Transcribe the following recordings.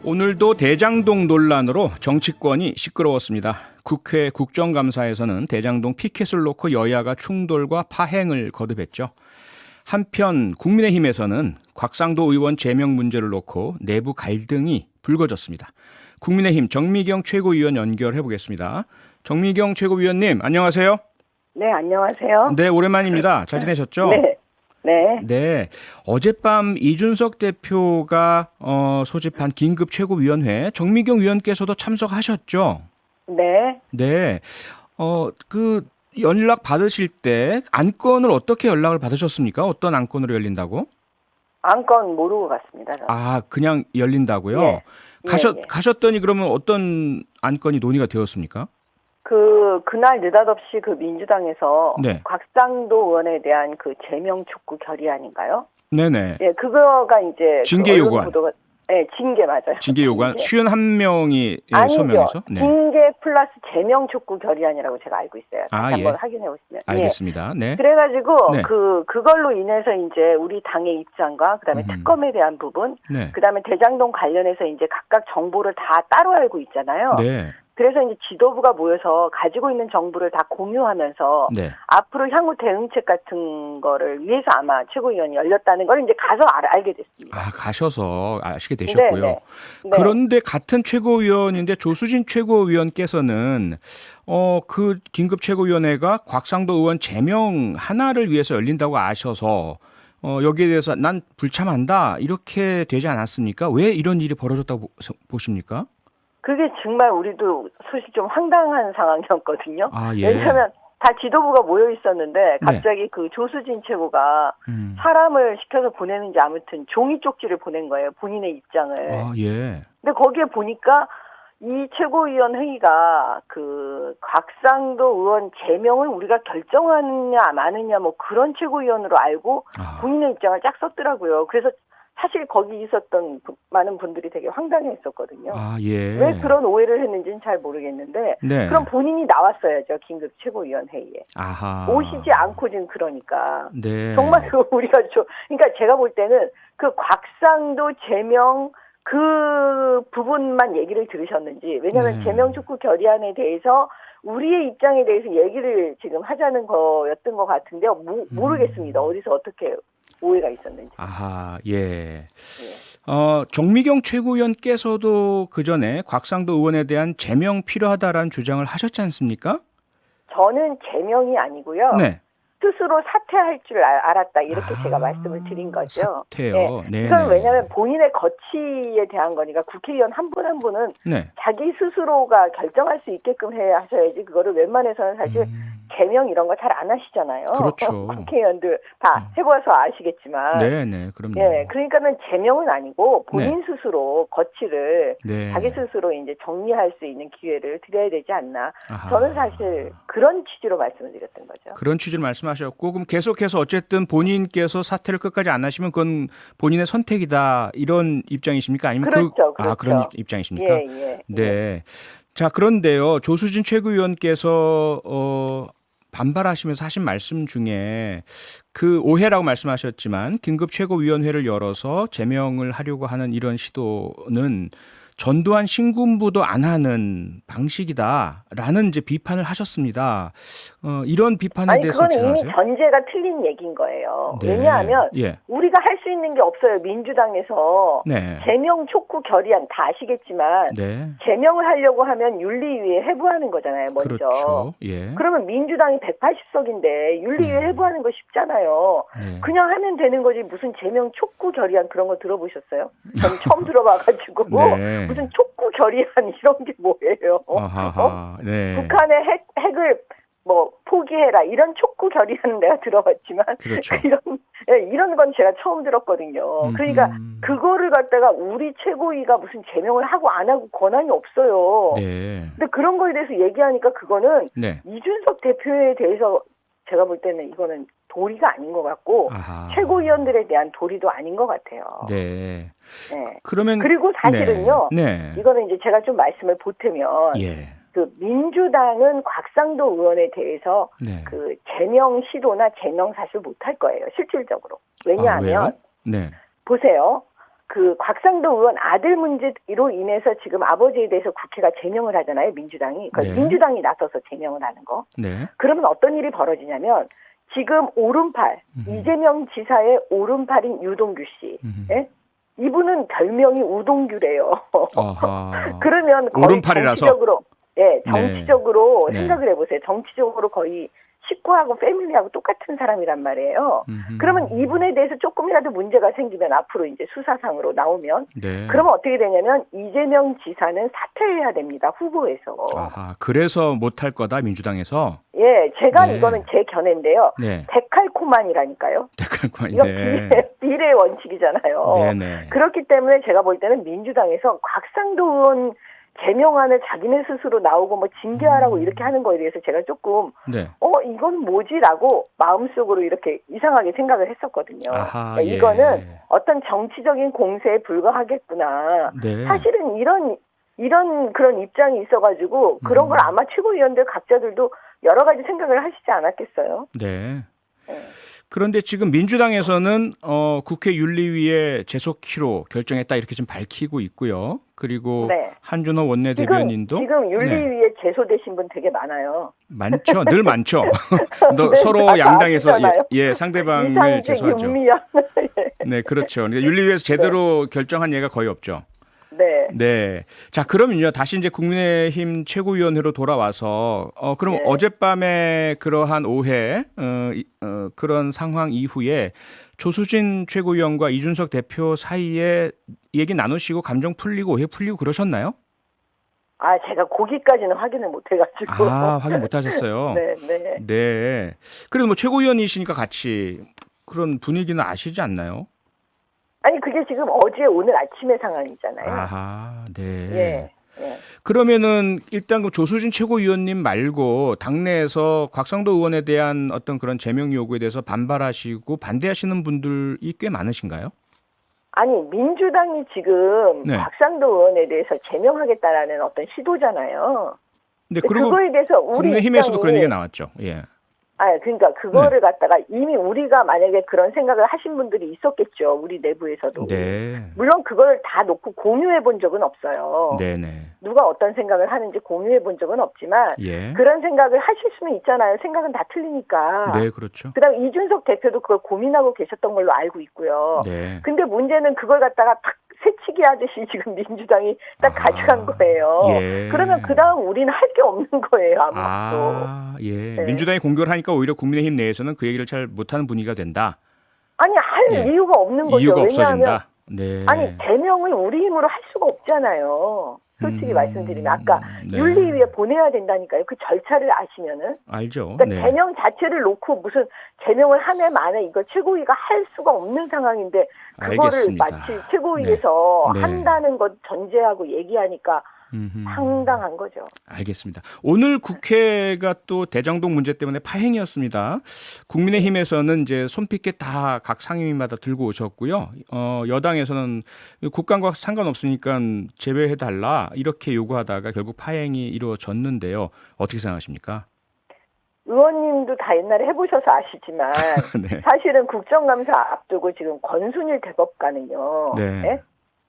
오늘도 대장동 논란으로 정치권이 시끄러웠습니다. 국회 국정감사에서는 대장동 피켓을 놓고 여야가 충돌과 파행을 거듭했죠. 한편 국민의힘에서는 곽상도 의원 제명 문제를 놓고 내부 갈등이 불거졌습니다. 국민의힘 정미경 최고위원 연결해 보겠습니다. 정미경 최고위원님, 안녕하세요. 네, 안녕하세요. 네, 오랜만입니다. 잘 지내셨죠? 네. 네. 네. 어젯밤 이준석 대표가 소집한 긴급 최고위원회 정미경 위원께서도 참석하셨죠? 네. 네. 그 연락 받으실 때 안건을 어떻게 연락을 받으셨습니까? 어떤 안건으로 열린다고? 안건 모르고 갔습니다. 저는. 아, 그냥 열린다고요? 예. 예. 가셨더니 그러면 어떤 안건이 논의가 되었습니까? 그날 느닷없이 그 민주당에서 네. 곽상도 의원에 대한 그 제명 촉구 결의안인가요? 네네. 예, 그거가 이제 징계 그 언론 요구안. 보도가 징계 맞아요. 징계 요구안 징계. 51명이 아니죠. 서명해서? 네. 징계 플러스 제명 촉구 결의안이라고 제가 알고 있어요. 아, 한번 예. 확인해 보시면. 알겠습니다. 네. 그래가지고 네. 그걸로 인해서 이제 우리 당의 입장과 그다음에 특검에 대한 부분, 네. 그다음에 대장동 관련해서 이제 각각 정보를 다 따로 알고 있잖아요. 네. 그래서 이제 지도부가 모여서 가지고 있는 정보를 다 공유하면서 네. 앞으로 향후 대응책 같은 거를 위해서 아마 최고위원이 열렸다는 걸 이제 가서 알게 됐습니다. 아, 가셔서 아시게 되셨고요. 네. 그런데 같은 최고위원인데 조수진 최고위원께서는 그 긴급 최고위원회가 곽상도 의원 제명 하나를 위해서 열린다고 아셔서 여기에 대해서 난 불참한다 이렇게 되지 않았습니까? 왜 이런 일이 벌어졌다고 보십니까? 그게 정말 우리도 솔직히 좀 황당한 상황이었거든요. 아, 예. 왜냐하면 다 지도부가 모여 있었는데 갑자기 그 조수진 최고가 사람을 시켜서 보내는지 아무튼 종이 쪽지를 보낸 거예요. 본인의 입장을. 아, 예. 근데 거기에 보니까 이 최고위원 회의가 그 곽상도 의원 제명을 우리가 결정하느냐 마느냐 뭐 그런 최고위원으로 알고 본인의 입장을 쫙 썼더라고요. 그래서 사실 거기 있었던 많은 분들이 되게 황당해했었거든요. 아, 예. 왜 그런 오해를 했는지는 잘 모르겠는데 네. 그럼 본인이 나왔어야죠. 긴급 최고위원 회의에. 아하. 오시지 않고 지금 그러니까. 네. 정말 우리가 그러니까 제가 볼 때는 그 곽상도 제명 그 부분만 얘기를 들으셨는지, 왜냐하면 네. 제명 촉구 결의안에 대해서 우리의 입장에 대해서 얘기를 지금 하자는 거였던 것 같은데요. 모르겠습니다. 어디서 어떻게 오해가 있었는지. 아하, 예. 정미경 최고위원께서도 그 전에 곽상도 의원에 대한 제명 필요하다라는 주장을 하셨지 않습니까? 저는 제명이 아니고요. 네. 스스로 사퇴할 줄 알았다 이렇게 제가 말씀을 드린 거죠. 사퇴요. 네. 이건 왜냐하면 본인의 거취에 대한 거니까 국회의원 한 분 한 분은 네. 자기 스스로가 결정할 수 있게끔 하셔야지 그거를 웬만해서는 사실 제명 이런 거 잘 안 하시잖아요. 그렇죠. 국회의원들 다 해봐서 아시겠지만. 네, 그럼요. 예, 그러니까는 제명은 아니고 본인 스스로 거취를 네. 자기 스스로 이제 정리할 수 있는 기회를 드려야 되지 않나. 아하. 저는 사실 그런 취지로 말씀을 드렸던 거죠. 그런 취지를 말씀하셨고, 그럼 계속해서 어쨌든 본인께서 사퇴를 끝까지 안 하시면 그건 본인의 선택이다 이런 입장이십니까? 아니면 그렇죠. 그런 입장이십니까? 예. 네. 자, 그런데요, 조수진 최고위원께서 반발하시면서 하신 말씀 중에 그 오해라고 말씀하셨지만 긴급 최고위원회를 열어서 제명을 하려고 하는 이런 시도는 전두환 신군부도 안 하는 방식이다라는 이제 비판을 하셨습니다. 이런 비판에 대해서 그건 어떻게 이미 생각하세요? 전제가 틀린 얘기인 거예요. 네. 왜냐하면 예. 우리가 할 수 있는 게 없어요. 민주당에서 네. 제명 촉구 결의안 다 아시겠지만 네. 제명을 하려고 하면 윤리위에 해부하는 거잖아요. 먼저. 그렇죠. 예. 그러면 민주당이 180석인데 윤리위에 해부하는 거 쉽잖아요. 네. 그냥 하면 되는 거지 무슨 제명 촉구 결의안 그런 거 들어보셨어요? 저는 처음 들어봐가지고 네. 무슨 촉구 결의안 이런 게 뭐예요? 아하하. 네. 북한의 핵을 뭐 포기해라 이런 촉구 결의안은 내가 들어봤지만 그렇죠. 이런 건 제가 처음 들었거든요. 그러니까 그거를 갖다가 우리 최고위가 무슨 제명을 하고 안 하고 권한이 없어요. 네. 근데 그런 거에 대해서 얘기하니까 그거는 네. 이준석 대표에 대해서 제가 볼 때는 이거는 도리가 아닌 것 같고 아하. 최고위원들에 대한 도리도 아닌 것 같아요. 네. 네. 그러면 그리고 사실은요. 네. 이거는 이제 제가 좀 말씀을 보태면 예. 그 민주당은 곽상도 의원에 대해서 네. 그 제명 시도나 제명 사실 못할 거예요. 실질적으로. 왜요? 왜냐하면 네. 보세요. 그 곽상도 의원 아들 문제로 인해서 지금 아버지에 대해서 국회가 제명을 하잖아요. 민주당이. 그러니까 네. 민주당이 나서서 제명을 하는 거. 네. 그러면 어떤 일이 벌어지냐면 지금 오른팔, 이재명 지사의 오른팔인 유동규 씨. 예? 이분은 별명이 우동규래요. 아하. 그러면 거의 오른팔이라서? 정치적으로, 예, 정치적으로 네. 생각을 해보세요. 정치적으로 거의 식구하고 패밀리하고 똑같은 사람이란 말이에요. 그러면 이분에 대해서 조금이라도 문제가 생기면 앞으로 이제 수사상으로 나오면 네. 그러면 어떻게 되냐면 이재명 지사는 사퇴해야 됩니다. 후보에서. 아하. 그래서 못할 거다 민주당에서. 예, 제가 네. 이거는 제 견해인데요. 네. 데칼코만이라니까요. 대칼관이. 이거 네. 비례 원칙이잖아요. 네네. 그렇기 때문에 제가 볼 때는 민주당에서 곽상도 의원 제명안을 자기네 스스로 나오고 뭐 징계하라고 이렇게 하는 거에 대해서 제가 조금 네. 이건 뭐지라고 마음속으로 이렇게 이상하게 생각을 했었거든요. 아하, 그러니까 예. 이거는 어떤 정치적인 공세에 불과하겠구나. 네. 사실은 이런 그런 입장이 있어가지고 그런 걸 아마 최고위원들 각자들도 여러 가지 생각을 하시지 않았겠어요. 네. 네. 그런데 지금 민주당에서는 국회 윤리위에 제속키로 결정했다 이렇게 좀 밝히고 있고요. 그리고 네. 한준호 원내대변인도 지금 윤리위에 네. 제소되신 분 되게 많아요. 많죠. 늘 많죠. 너 네, 서로 다 양당에서 아시잖아요. 상대방을 이상직, 제소하죠. 윤미향. 네, 그렇죠. 그러니까 윤리위에서 제대로 결정한 예가 거의 없죠. 네. 네. 자, 그러면요. 다시 이제 국민의힘 최고위원회로 돌아와서 그럼 네. 어젯밤에 그러한 오해 그런 상황 이후에 조수진 최고위원과 이준석 대표 사이에 얘기 나누시고 감정 풀리고 오해 풀리고 그러셨나요? 아, 제가 거기까지는 확인을 못 해가지고. 아, 확인 못 하셨어요. 네, 네. 네. 그래도 뭐 최고위원이시니까 같이 그런 분위기는 아시지 않나요? 아니, 그게 지금 어제 오늘 아침의 상황이잖아요. 아하, 네. 예. 예. 그러면은 일단 그 조수진 최고위원님 말고 당내에서 곽상도 의원에 대한 어떤 그런 제명 요구에 대해서 반발하시고 반대하시는 분들이 꽤 많으신가요? 아니, 민주당이 지금 네. 곽상도 의원에 대해서 제명하겠다라는 어떤 시도잖아요. 근데 근데 그리고 그거에 대해서 우리 국민의힘에서도 입장이- 그런 얘기가 나왔죠. 예. 그러니까 그거를 갖다가 이미 우리가 만약에 그런 생각을 하신 분들이 있었겠죠. 우리 내부에서도. 네. 물론 그걸 다 놓고 공유해 본 적은 없어요. 네네. 누가 어떤 생각을 하는지 공유해 본 적은 없지만 예. 그런 생각을 하실 수는 있잖아요. 생각은 다 틀리니까. 네, 그렇죠. 그다음 이준석 대표도 그걸 고민하고 계셨던 걸로 알고 있고요. 네. 근데 문제는 그걸 갖다가 탁 새치기 하듯이 지금 민주당이 딱 가져간 거예요. 예. 그러면 그다음 우리는 할 게 없는 거예요. 아무것도. 아, 예. 네. 민주당이 공격을 하니까 오히려 국민의힘 내에서는 그 얘기를 잘 못하는 분위기가 된다. 아니 할 예. 이유가 없는 거죠. 이유가 왜냐하면 없어진다. 네. 아니 제명을 우리 힘으로 할 수가 없잖아요. 솔직히 말씀드리면 아까 네. 윤리위에 보내야 된다니까요. 그 절차를 아시면은. 알죠. 그러니까 네. 제명 자체를 놓고 무슨 제명을 하네 마네 이거 최고위가 할 수가 없는 상황인데 그거를 알겠습니다. 마치 최고위에서 네. 한다는 것 전제하고 얘기하니까 음흠. 황당한 거죠. 알겠습니다. 오늘 국회가 또 대장동 문제 때문에 파행이었습니다. 국민의힘에서는 이제 손피켓 다 각 상임위마다 들고 오셨고요. 여당에서는 국감과 상관없으니까 제외해달라 이렇게 요구하다가 결국 파행이 이루어졌는데요. 어떻게 생각하십니까? 의원님도 다 옛날에 해보셔서 아시지만 네. 사실은 국정감사 앞두고 지금 권순일 대법관은요. 네. 예?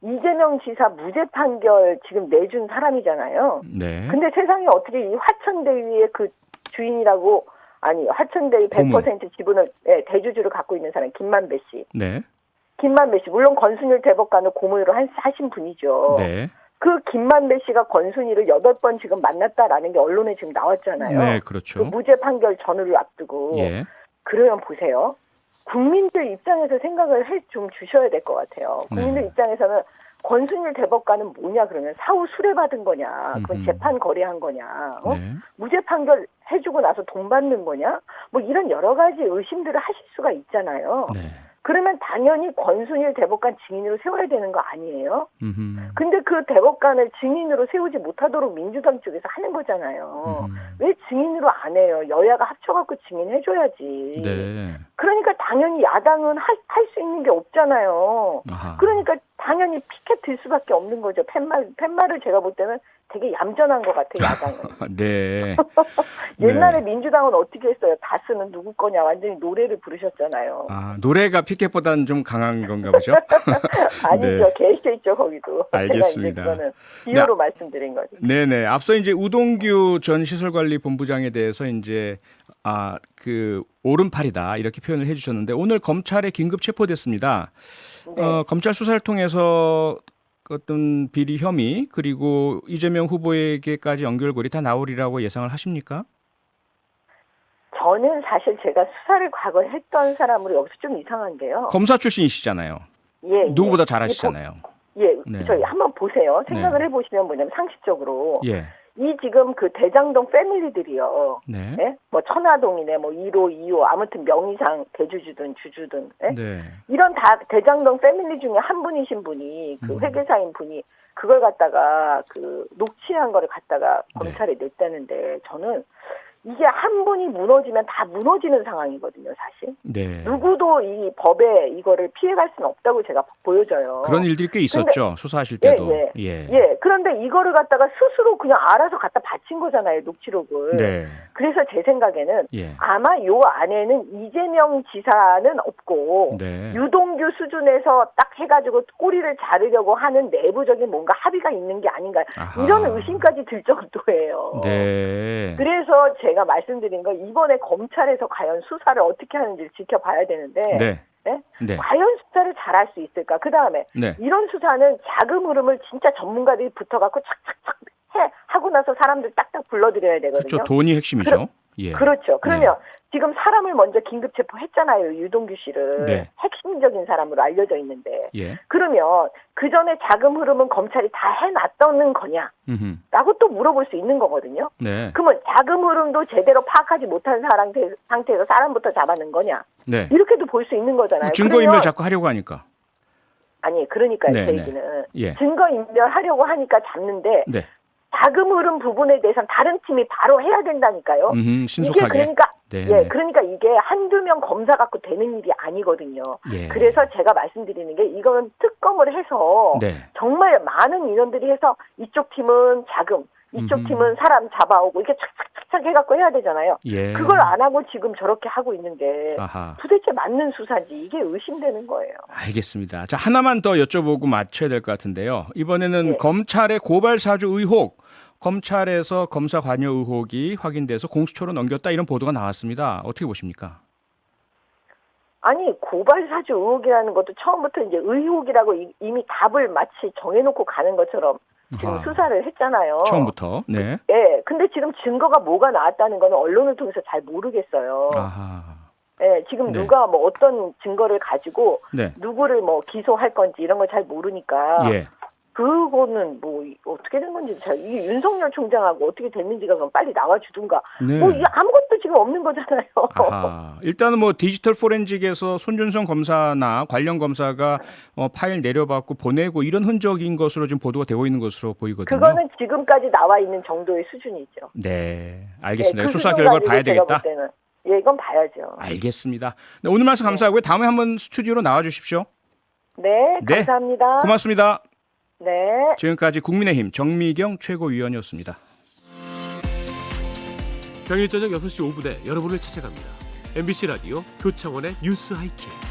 이재명 지사 무죄 판결 지금 내준 사람이잖아요. 네. 근데 세상에 어떻게 이 화천대유의 그 주인이라고 화천대유 100% 지분을 대주주를 갖고 있는 사람 김만배 씨. 네. 김만배 씨 물론 권순일 대법관을 고문으로 하신 분이죠. 네. 그 김만배 씨가 권순일을 8번 지금 만났다라는 게 언론에 지금 나왔잖아요. 네, 그 그렇죠. 무죄 판결 전후를 앞두고. 예. 그러면 보세요. 국민들 입장에서 생각을 좀 주셔야 될 것 같아요. 국민들 네. 입장에서는 권순일 대법관은 뭐냐 그러면 사후 수뢰받은 거냐 그건 재판 거래한 거냐 네. 무죄 판결 해주고 나서 돈 받는 거냐 뭐 이런 여러 가지 의심들을 하실 수가 있잖아요. 네. 그러면 당연히 권순일 대법관 증인으로 세워야 되는 거 아니에요? 음흠. 근데 그 대법관을 증인으로 세우지 못하도록 민주당 쪽에서 하는 거잖아요. 왜 증인으로 안 해요? 여야가 합쳐갖고 증인해줘야지. 네. 그러니까 당연히 야당은 할 수 있는 게 없잖아요. 아하. 그러니까 당연히 피켓 들 수밖에 없는 거죠. 팻말을 제가 볼 때는 되게 얌전한 것 같아요, 야당은. 네. 옛날에 네. 민주당은 어떻게 했어요? 다스는 누구 거냐 완전히 노래를 부르셨잖아요. 아, 노래가 피켓보다는 좀 강한 건가 보죠? 아니죠. 네. 게시돼 있죠, 거기도. 알겠습니다. 제가 이제 그거는 비유로 말씀드린 거죠. 네네. 앞서 이제 우동규 전 시설관리본부장에 대해서 이제 그 오른팔이다 이렇게 표현을 해주셨는데 오늘 검찰에 긴급 체포됐습니다. 네. 검찰 수사를 통해서 어떤 비리 혐의 그리고 이재명 후보에게까지 연결고리 다 나오리라고 예상을 하십니까? 저는 사실 제가 수사를 과거에 했던 사람으로 여기서 좀 이상한 게요. 검사 출신이시잖아요. 예, 누구보다 예. 잘하시잖아요. 네. 저희 한번 보세요. 생각을 네. 해보시면 뭐냐면 상식적으로 예. 이 지금 그 대장동 패밀리들이요. 네. 예? 뭐 천화동이네, 뭐 1호, 2호, 아무튼 명의상 대주주든 주주든 예? 네. 이런 다 대장동 패밀리 중에 한 분이신 분이 그 회계사인 분이 그걸 갖다가 그 녹취한 거를 갖다가 검찰에 냈다는데 저는 이게 한 분이 무너지면 다 무너지는 상황이거든요, 사실. 네. 누구도 이 법에 이거를 피해갈 수는 없다고 제가 보여져요. 그런 일들이 꽤 있었죠. 수사하실 때도. 예. 그런데 이거를 갖다가 스스로 그냥 알아서 갖다 바친 거잖아요, 녹취록을. 네. 그래서 제 생각에는 예. 아마 요 안에는 이재명 지사는 없고 네. 유동규 수준에서 딱 해가지고 꼬리를 자르려고 하는 내부적인 뭔가 합의가 있는 게 아닌가 아하. 이런 의심까지 들 정도예요. 네. 그래서 제가 말씀드린 거 이번에 검찰에서 과연 수사를 어떻게 하는지를 지켜봐야 되는데 네. 네? 네. 과연 수사를 잘할 수 있을까? 그 다음에 네. 이런 수사는 자금 흐름을 진짜 전문가들이 붙어갖고 착착착 하고 나서 사람들 딱딱 불러들여야 되거든요. 그렇죠. 돈이 핵심이죠. 예. 그렇죠. 그러면 지금 사람을 먼저 긴급 체포했잖아요. 유동규 씨를. 네. 핵심적인 사람으로 알려져 있는데. 예. 그러면 그 전에 자금 흐름은 검찰이 다 해놨다는 거냐? 음흠. 라고 또 물어볼 수 있는 거거든요. 네. 그러면 자금 흐름도 제대로 파악하지 못한 상태에서 사람부터 잡아낸 거냐? 네. 이렇게도 볼 수 있는 거잖아요. 증거인멸 그러면 자꾸 하려고 하니까. 아니 그러니까요. 네, 제 네. 얘기는. 예. 증거인멸하려고 하니까 잡는데 네. 자금 흐름 부분에 대해서는 다른 팀이 바로 해야 된다니까요. 신속하게. 이게 그러니까 네, 예, 네. 그러니까 이게 한두 명 검사 갖고 되는 일이 아니거든요. 예. 그래서 제가 말씀드리는 게 이건 특검을 해서 네. 정말 많은 인원들이 해서 이쪽 팀은 자금, 이쪽 팀은 사람 잡아오고 이렇게 착착착착 해갖고 해야 되잖아요. 예. 그걸 안 하고 지금 저렇게 하고 있는 게 아하. 도대체 맞는 수사인지 이게 의심되는 거예요. 알겠습니다. 자, 하나만 더 여쭤보고 맞춰야 될 것 같은데요. 이번에는 예. 검찰의 고발 사주 의혹, 검찰에서 검사 관여 의혹이 확인돼서 공수처로 넘겼다 이런 보도가 나왔습니다. 어떻게 보십니까? 아니 고발 사주 의혹이라는 것도 처음부터 이제 의혹이라고 이미 답을 마치 정해놓고 가는 것처럼 지금 아하. 수사를 했잖아요. 처음부터. 네. 예, 근데 지금 증거가 뭐가 나왔다는 거는 언론을 통해서 잘 모르겠어요. 아하. 예, 지금 네. 누가 뭐 어떤 증거를 가지고 네. 누구를 뭐 기소할 건지 이런 걸 잘 모르니까 예. 그거는 뭐 어떻게 된 건지 잘 이게 윤석열 총장하고 어떻게 됐는지가 그럼 빨리 나와주든가 네. 뭐 이게 아무것도 지금 없는 거잖아요. 아하. 일단은 뭐 디지털 포렌직에서 손준성 검사나 관련 검사가 파일 내려받고 보내고 이런 흔적인 것으로 지금 보도가 되고 있는 것으로 보이거든요. 그거는 지금까지 나와 있는 정도의 수준이죠. 네, 알겠습니다. 네, 그 수사 수준 결과를 봐야 가지고 제가 되겠다. 볼 때는. 예, 이건 봐야죠. 알겠습니다. 네, 오늘 말씀 감사하고요. 다음에 한번 스튜디오로 나와 주십시오. 네, 네. 감사합니다. 고맙습니다. 네. 지금까지 국민의힘 정미경 최고위원이었습니다. 평일 저녁 6시 5분에 여러분을 찾아갑니다. MBC 라디오 표창원의 뉴스 하이킥.